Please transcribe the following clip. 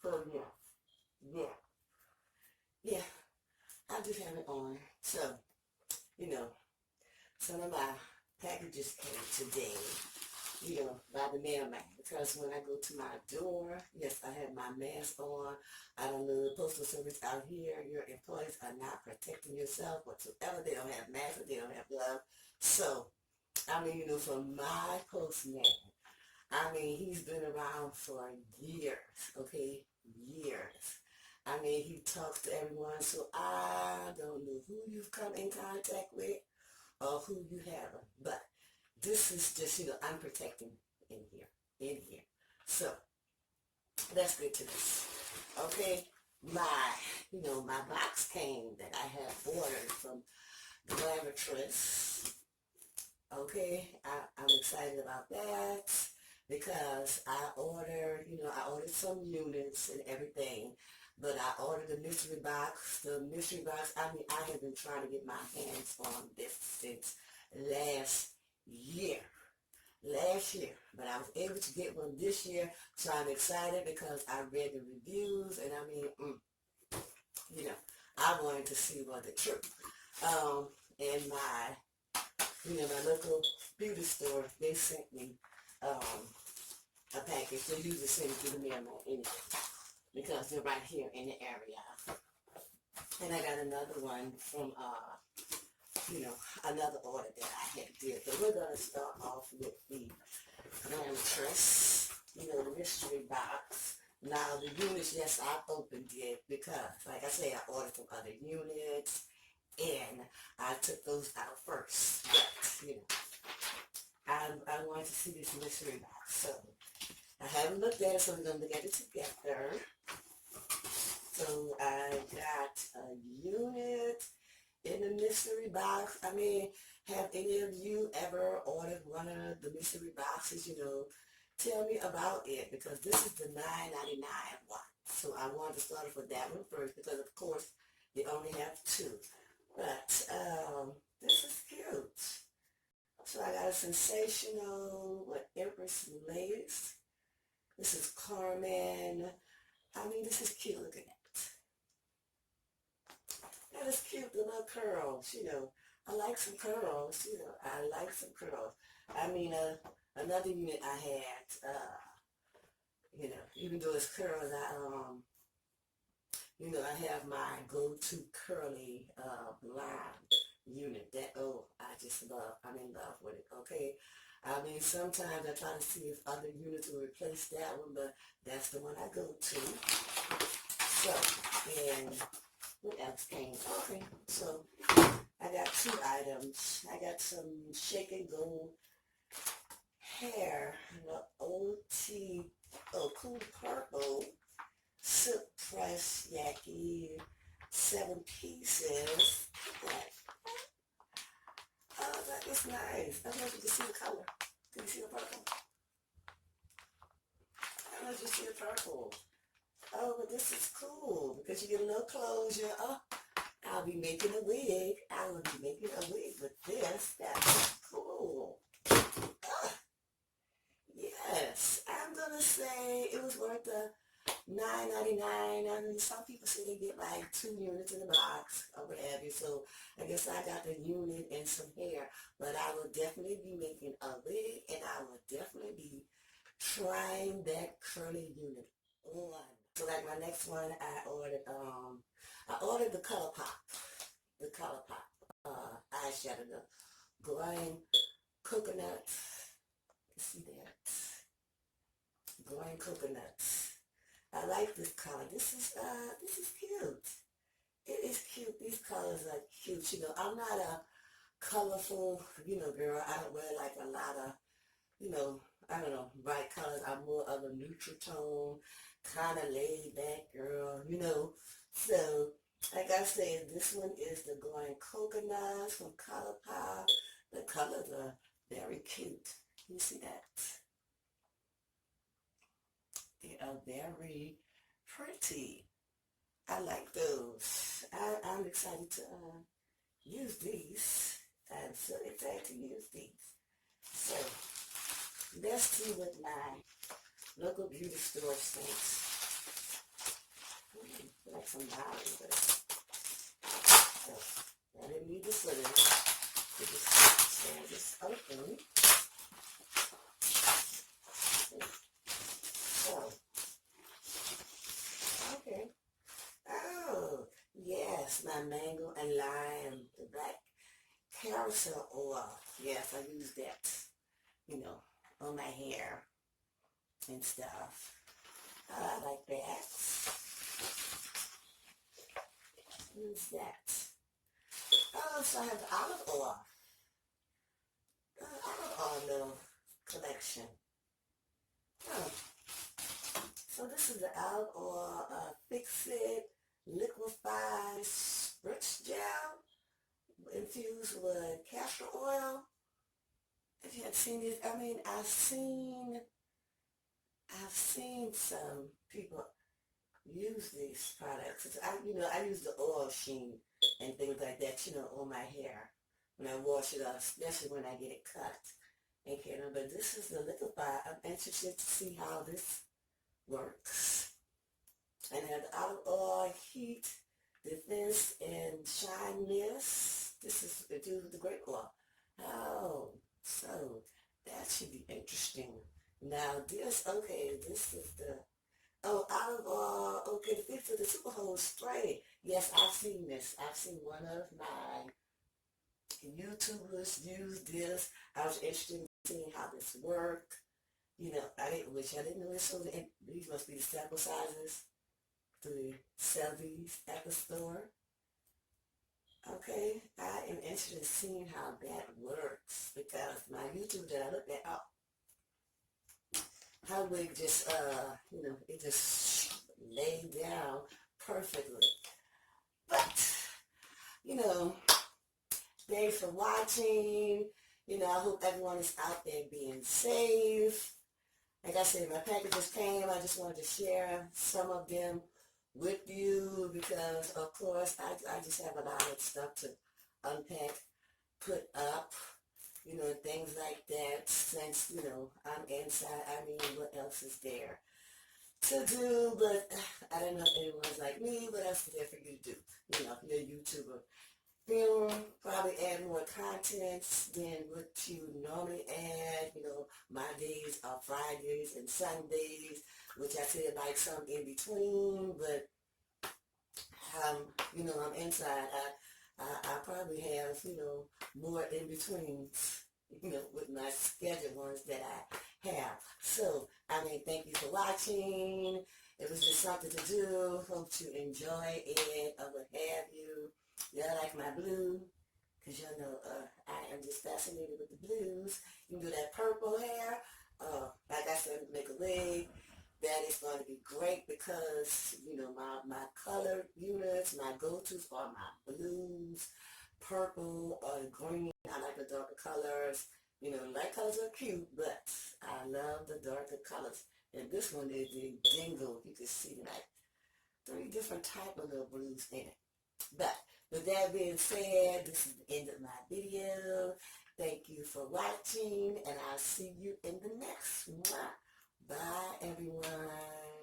So yeah, yeah, I do have it on. So, you know, some of my packages came today, by the mailman. Because when I go to my door, yes, I have my mask on. I don't know, the postal service out here, your employees are not protecting yourself whatsoever. They don't have masks, they don't have gloves. So, for my postman, he's been around for years, okay? Years. He talks to everyone, so I don't know who you've come in contact with or who you haven't. But this is just, I'm protecting in here. So, let's get to this. Okay? My box came that I had ordered from Glamourtress. Okay, I'm excited about that because I ordered some units and everything, but I ordered the mystery box. The mystery box, I have been trying to get my hands on this since last year. But I was able to get one this year, so I'm excited because I read the reviews, and I wanted to see what the truth. And my local beauty store, they sent me a package. They usually send it through the mailman anyway, because they're right here in the area. And I got another one from, another order that I had did. But we're going to start off with the Glamourtress, the mystery box. Now, the units, yes, I opened it because, like I say, I ordered from other units, and I took those out first. I wanted to see this mystery box, so I haven't looked at it, so we're going to look at it together. So I got a unit in the mystery box. Have any of you ever ordered one of the mystery boxes? Tell me about it, because this is the $9.99 one. So I wanted to start off with that one first, because of course they only have two. But this is cute. So I got a Sensationnel with empress lace. This is Carmen. This is cute. Look at that. That is cute, the little curls, I like some curls, I like some curls. Another unit I had, even though it's curls, I have my go-to curly blonde unit that, I just love. I'm in love with it, okay? Sometimes I try to see if other units will replace that one, but that's the one I go to. So, and what else came? Okay, so I got two items. I got some shake and go hair, cool purple, silk press yaky, 7 pieces. Oh, that is nice. I don't know if you can see the color. Can you see the purple? I don't know if you see the purple. Oh, but this is cool because you get a little closure. Oh, I'll be making a wig. I will be making a wig with this. That's cool. Yes, I'm going to say it was worth the $9.99. Some people say they get like 2 units in the box or what have you. So I guess I got the unit and some hair. But I will definitely be making a wig, and I will definitely be trying that curly unit on. So like my next one, I ordered the colourpop. The colourpop eyeshadow, the glowing coconut. You see that? Glowing coconuts. I like this color. This is cute. It is cute. These colors are cute. I'm not a colorful, girl. I don't wear like a lot of, I don't know, bright colors. I'm more of a neutral tone, kind of laid back girl, So, like I said, this one is the glowing coconuts from Colourpop. The colors are very cute. You see that? They are very pretty. I like those. I'm excited to use these. I'm so excited to use these. So, let's see what my local beauty store thinks. like some body, but I didn't need the footage. You just stand this open. So, okay. Oh, yes, my mango and lime, the black carousel oil. Yes, I use that, you know, on my hair and stuff. I like that. Use that. Oh, so I have the olive oil. Olive oil collection. Oh. So this is the olive oil Fix It Liquifix spritz gel infused with castor oil. If you had seen this, I mean, I've seen some people use these products. I use the oil sheen and things like that, on my hair when I wash it off, especially when I get it cut. Okay, but this is the Liquify. I'm interested to see how this works. And then the olive oil heat, defense, and shine mist. This is infused with the grape oil. Oh, so that should be interesting. Now this is the olive oil, the fix of the super hold spray. Yes, I've seen this. I've seen one of my YouTubers use this. I was interested in seeing how this worked. I didn't know this. So these must be the sample sizes. To sell these at the store. Okay, I am interested in seeing how that works because my YouTube that I looked at, how they just, it just laid down perfectly. But, thanks for watching. I hope everyone is out there being safe. Like I said, my packages came. I just wanted to share some of them with you because, of course, I just have a lot of stuff to unpack, put up, things like that since, I'm inside. I mean, what else is there to do? But I don't know if anyone's like me. What else is there for you to do? If you're a YouTuber. Probably add more content than what you normally add. My days are Fridays and Sundays, which I said like some in between, but I'm inside. I probably have, more in between, with my scheduled ones that I have. So, thank you for watching. It was just something to do. Hope you enjoy it or what have you. Y'all like my blue? Because I am just fascinated with the blues. You can do that purple hair. Like I said, make a wig. That is going to be great because, my color units, my go-tos are my blues, purple, or green. I like the darker colors. Light colors are cute, but I love the darker colors. And this one is the dingle. You can see like 3 different type of little blues in it. But with that being said, this is the end of my video. Thank you for watching, and I'll see you in the next one. Bye, everyone.